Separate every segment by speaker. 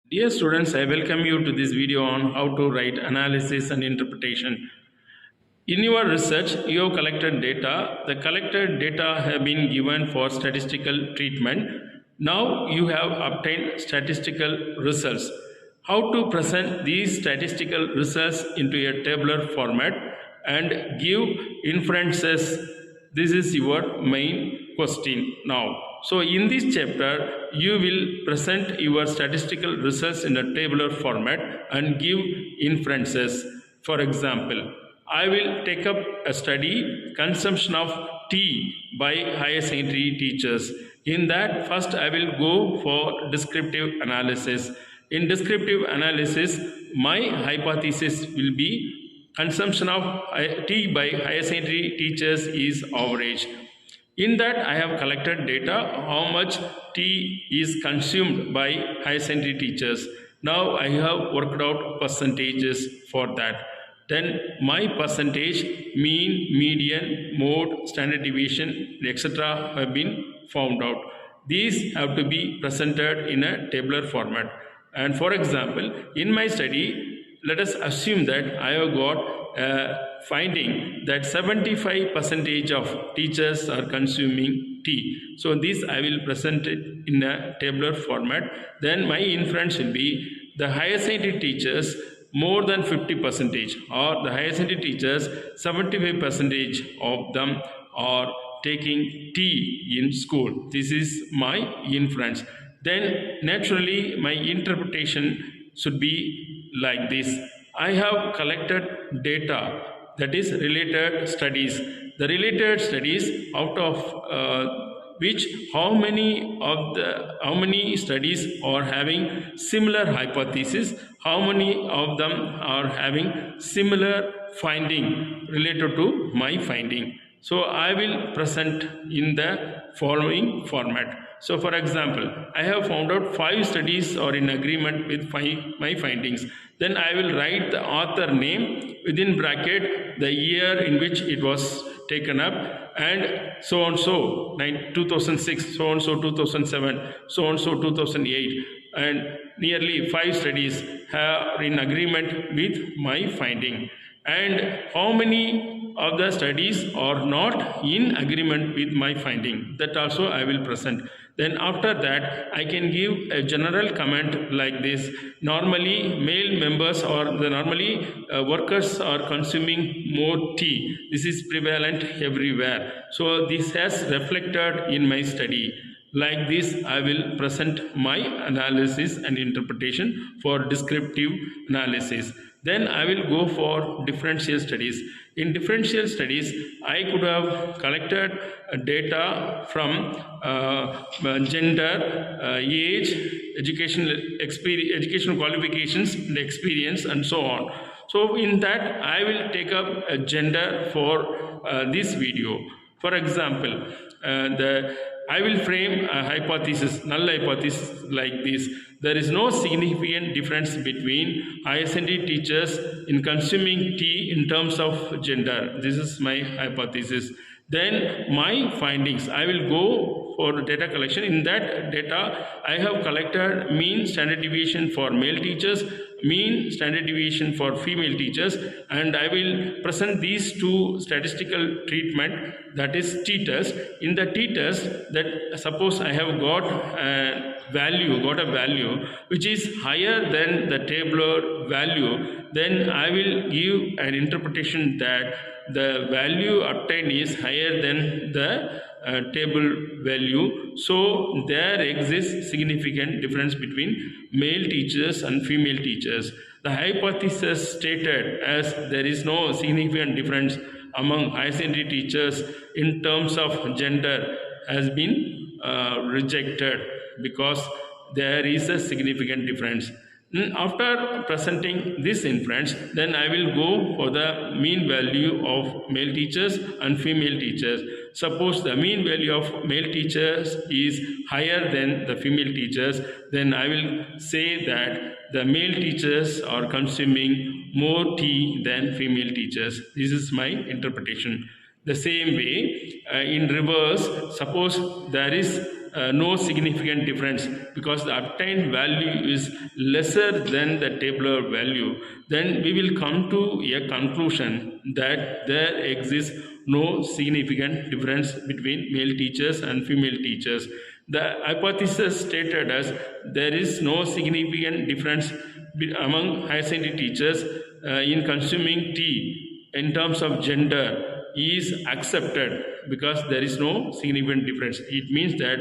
Speaker 1: Dear students, I welcome you to this video on how to write analysis and interpretation. In your research, you have collected data. The collected data have been given for statistical treatment. Now you have obtained statistical results. How to present these statistical results into a tabular format and give inferences. This is your main question now. So in this chapter, you will present your statistical results in a tabular format and give inferences. For example, I will take up a study, consumption of tea by higher secondary teachers. In that, first I will go for descriptive analysis. In descriptive analysis, my hypothesis will be consumption of tea by higher secondary teachers is average. In that, I have collected data how much tea is consumed by higher secondary teachers. Now I have worked out percentages for that. Then my percentage, mean, median, mode, standard deviation, etc. have been found out. These have to be presented in a tabular format. And for example, in my study, let us assume that I have got a finding that 75% of teachers are consuming tea. So this I will present it in a tabular format. Then my inference will be the higher secondary teachers more than 50% or the higher secondary teachers 75% of them are taking tea in school. This is my inference. Then naturally my interpretation should be like this. I have collected data, that is related studies. The related studies, out of which how many studies are having similar hypothesis, how many of them are having similar finding related to my finding. So I will present in the following format. So for example, I have found out 5 studies are in agreement with my findings. Then I will write the author name within bracket, the year in which it was taken up, and so and so 2006, so and so 2007, so and so 2008, and nearly 5 studies are in agreement with my finding. And how many of the studies are not in agreement with my finding, that also I will present. Then after that, I can give a general comment like this. Normally male members or the workers are consuming more tea. This is prevalent everywhere. So this has reflected in my study. Like this, I will present my analysis and interpretation for descriptive analysis. Then I will go for differential studies. In differential studies, I could have collected data from gender, age, educational qualifications, and experience, and so on. So in that, I will take up a gender for this video. For example, I will frame a hypothesis, null hypothesis like this. There is no significant difference between higher secondary teachers in consuming tea in terms of gender. This is my hypothesis. Then my findings, I will go for data collection. In that data, I have collected mean standard deviation for male teachers, mean standard deviation for female teachers, and I will present these two statistical treatment, that is t-test. In the t-test, that suppose I have got a value which is higher than the tabular value, then I will give an interpretation that the value obtained is higher than the table value. So there exists significant difference between male teachers and female teachers. The hypothesis stated as there is no significant difference among higher secondary teachers in terms of gender has been rejected because there is a significant difference. After presenting this inference, then I will go for the mean value of male teachers and female teachers. Suppose the mean value of male teachers is higher than the female teachers, then I will say that the male teachers are consuming more tea than female teachers. This is my interpretation. The same way, in reverse, suppose there is no significant difference because the obtained value is lesser than the tabular value, then we will come to a conclusion that there exists no significant difference between male teachers and female teachers. The hypothesis stated as there is no significant difference among higher secondary teachers in consuming tea in terms of gender is accepted because there is no significant difference. It means that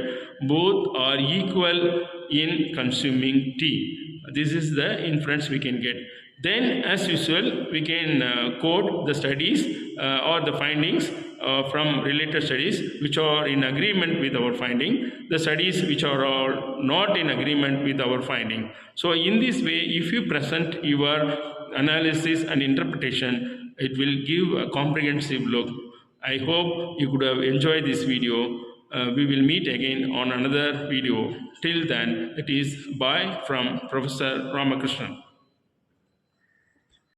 Speaker 1: both are equal in consuming tea. This is the inference we can get. Then, as usual, we can quote the studies or the findings from related studies which are in agreement with our finding, the studies which are not in agreement with our finding. So, in this way, if you present your analysis and interpretation, it will give a comprehensive look. I hope you could have enjoyed this video. We will meet again on another video. Till then, it is bye from Professor Ramakrishnan.